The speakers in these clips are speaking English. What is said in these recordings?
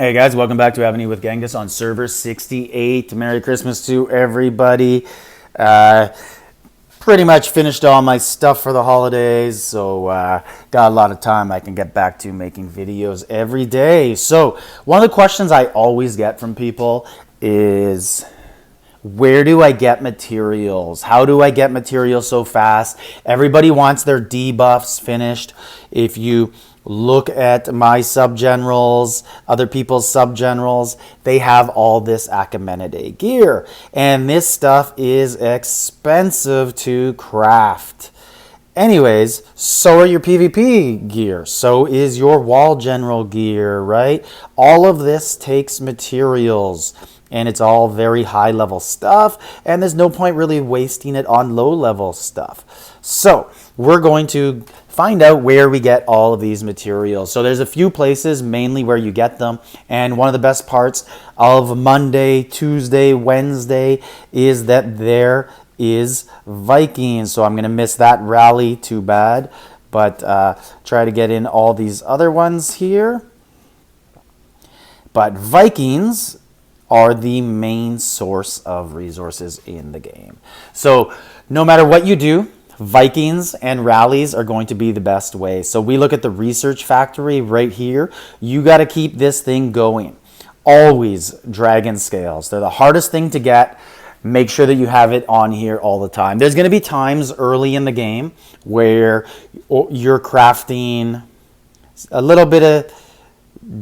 Hey guys, welcome back to Evony with Genghis on server 68. Merry Christmas to everybody. Uh, Pretty much finished all my stuff for the holidays, so got a lot of time I can get back to making videos every day. So one of the questions I always get from people is, where do I get materials? How do I get materials so fast? Everybody wants their debuffs finished. If you look at my subgenerals, other people's subgenerals, they have all this Achaemenid gear. And this stuff is expensive to craft. Anyways, so are your PvP gear. So is your wall general gear, right? All of this takes materials. And it's all very high level stuff, and there's no point really wasting it on low level stuff. So we're going to find out where we get all of these materials. So there's a few places mainly where you get them, and one of the best parts of Monday, Tuesday, Wednesday is that there is Vikings. So I'm going to miss that rally, too bad, but try to get in all these other ones here. But Vikings are the main source of resources in the game. So no matter what you do, Vikings and rallies are going to be the best way. So we look at the research factory right here. You got to keep this thing going. Always dragon scales. They're the hardest thing to get. Make sure that you have it on here all the time. There's going to be times early in the game where you're crafting a little bit of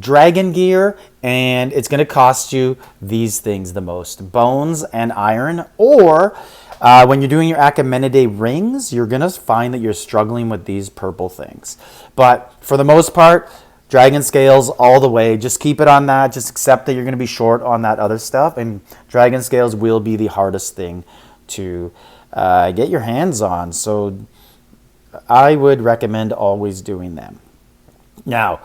dragon gear, and it's going to cost you these things the most: bones and iron. Or when you're doing your Achaemenid rings, you're going to find that you're struggling with these purple things. But for the most part, dragon scales all the way. Just keep it on that. Just accept that you're going to be short on that other stuff, and dragon scales will be the hardest thing to get your hands on. So I would recommend always doing them. Now,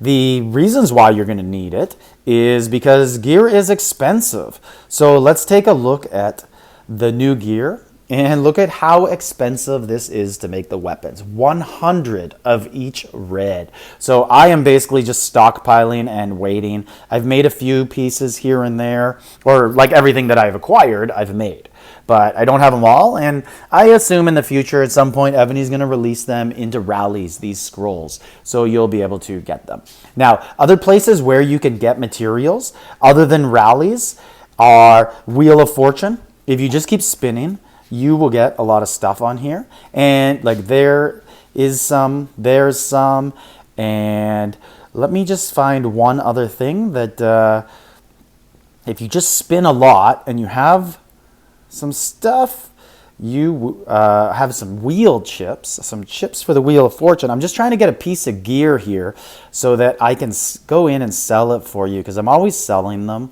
the reasons why you're going to need it is because gear is expensive. So let's take a look at the new gear and look at how expensive this is to make the weapons. 100 of each red. So I am basically just stockpiling and waiting. I've made a few pieces here and there, or like everything that I've acquired, I've made. But I don't have them all, and I assume in the future at some point Evony's going to release them into rallies, these scrolls, so you'll be able to get them. Now, other places where you can get materials other than rallies are Wheel of Fortune. If you just keep spinning, you will get a lot of stuff on here. And like there is some, there's some, and let me just find one other thing that if you just spin a lot and you have some stuff, you have some wheel chips, some chips for the Wheel of Fortune. I'm just trying to get a piece of gear here so that I can go in and sell it for you, because I'm always selling them.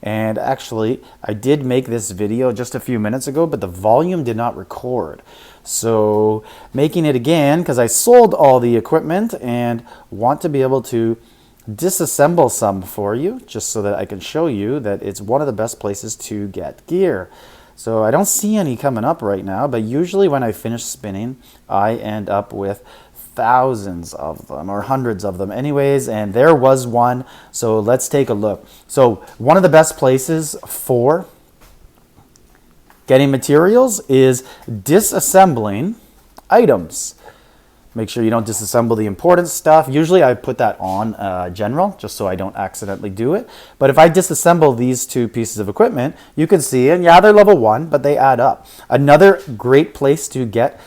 And actually, I did make this video just a few minutes ago, but the volume did not record. So making it again, because I sold all the equipment and want to be able to disassemble some for you, just so that I can show you that it's one of the best places to get gear. So I don't see any coming up right now, but usually when I finish spinning, I end up with thousands of them, or hundreds of them anyways, and there was one. So let's take a look. So one of the best places for getting materials is disassembling items. Make sure you don't disassemble the important stuff. Usually I put that on general, just so I don't accidentally do it. But if I disassemble these two pieces of equipment, you can see, and yeah, they're level 1, but they add up. Another great place to get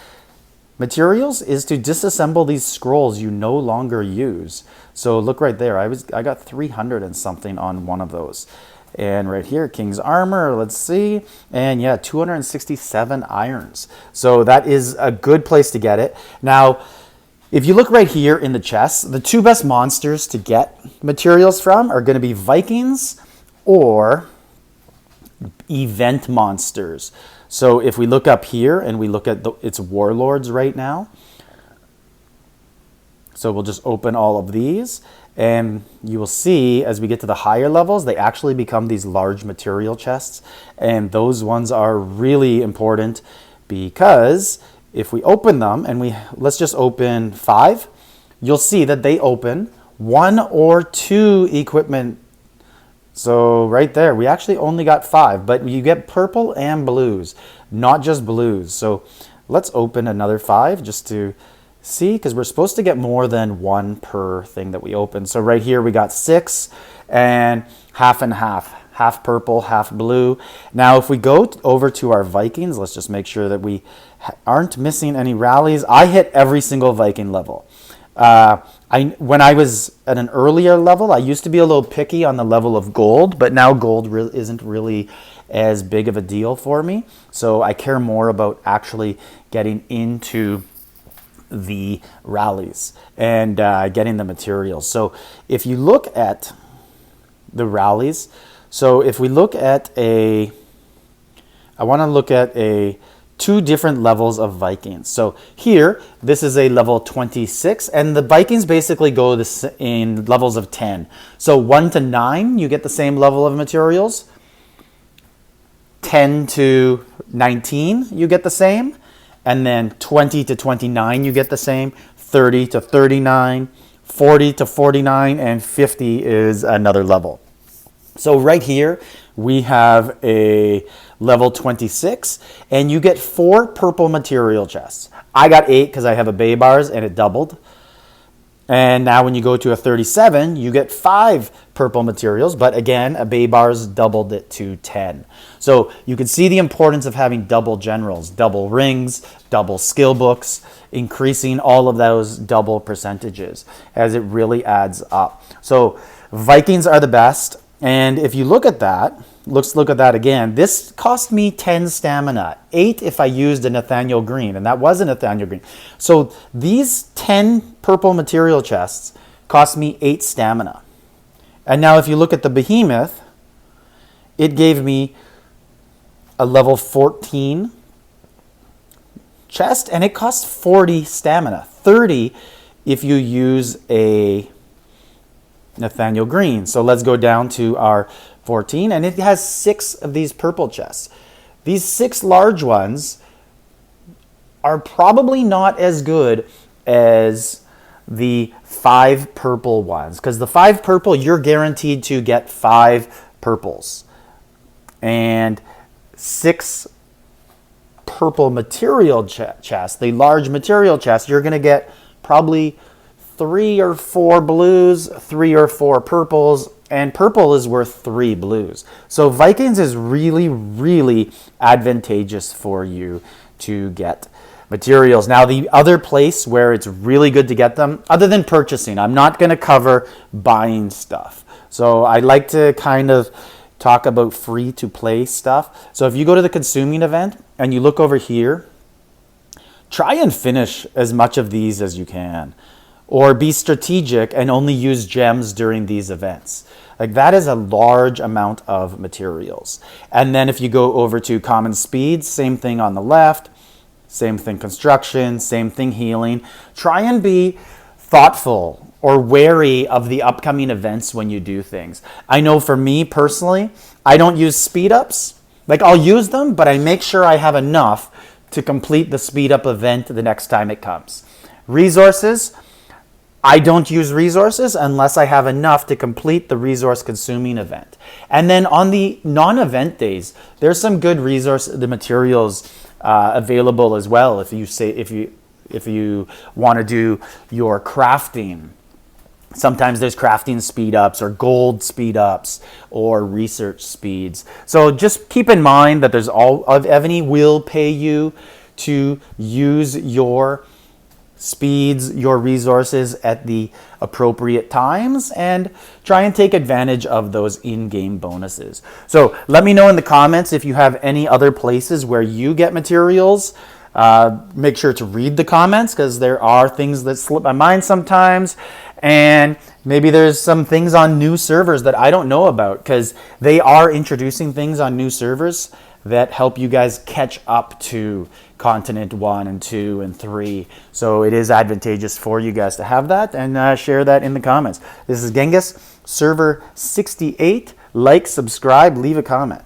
materials is to disassemble these scrolls you no longer use. So look right there, I got 300 and something on one of those. And right here, King's Armor, let's see. And yeah, 267 irons. So that is a good place to get it. Now, if you look right here in the chest, the two best monsters to get materials from are going to be Vikings or event monsters. So if we look up here and we look at its warlords right now, so we'll just open all of these, and you will see as we get to the higher levels, they actually become these large material chests, and those ones are really important because if we open them, and let's just open 5, you'll see that they open 1 or 2 equipment. So right there, we actually only got 5, but you get purple and blues, not just blues. So let's open another 5 just to see, because we're supposed to get more than 1 per thing that we open. So right here we got 6 and half and half. Half purple, half blue. Now, if we go over to our Vikings, let's just make sure that we aren't missing any rallies. I hit every single Viking level. When I was at an earlier level, I used to be a little picky on the level of gold, but now gold isn't really as big of a deal for me. So I care more about actually getting into the rallies and getting the materials. So if you look at the rallies, so if we look at I want to look at 2 different levels of Vikings. So here, this is a level 26, and the Vikings basically go in levels of 10. So 1 to 9, you get the same level of materials. 10 to 19, you get the same. And then 20 to 29, you get the same. 30 to 39, 40 to 49, and 50 is another level. So right here, we have a level 26, and you get 4 purple material chests. I got 8 because I have a bay bars, and it doubled. And now when you go to a 37, you get 5 purple materials, but again, a bay bars doubled it to 10. So you can see the importance of having double generals, double rings, double skill books, increasing all of those double percentages, as it really adds up. So Vikings are the best. And if you look at that, let's look at that again. This cost me 10 stamina, 8 if I used a Nathaniel Green, and that was a Nathaniel Green. So these 10 purple material chests cost me 8 stamina. And now if you look at the Behemoth, it gave me a level 14 chest, and it costs 40 stamina, 30 if you use a Nathaniel Green. So let's go down to our 14, and it has 6 of these purple chests. These 6 large ones are probably not as good as the 5 purple ones, because the 5 purple, you're guaranteed to get 5 purples, and 6 purple material chests, the large material chests, you're going to get probably 3 or 4 blues, 3 or 4 purples, and purple is worth 3 blues. So Vikings is really, really advantageous for you to get materials. Now, the other place where it's really good to get them, other than purchasing, I'm not going to cover buying stuff. So I like to kind of talk about free-to-play stuff. So if you go to the consuming event and you look over here, try and finish as much of these as you can. Or be strategic and only use gems during these events. Like, that is a large amount of materials. And then if you go over to common speeds, same thing on the left, same thing construction, same thing healing. Try and be thoughtful or wary of the upcoming events when you do things. I know for me personally, I don't use speed ups. Like, I'll use them, but I make sure I have enough to complete the speed up event the next time it comes. Resources, I don't use resources unless I have enough to complete the resource consuming event. And then on the non-event days, there's some good the materials available as well. If you want to do your crafting, sometimes there's crafting speed ups or gold speed ups or research speeds. So just keep in mind that Evony will pay you to use your speeds, your resources at the appropriate times, and try and take advantage of those in-game bonuses. So let me know in the comments if you have any other places where you get materials. Make sure to read the comments, because there are things that slip my mind sometimes, and maybe there's some things on new servers that I don't know about, because they are introducing things on new servers that help you guys catch up to Continent 1 and 2 and 3. So it is advantageous for you guys to have that, and share that in the comments. This is Genghis, server 68. Like, subscribe, leave a comment.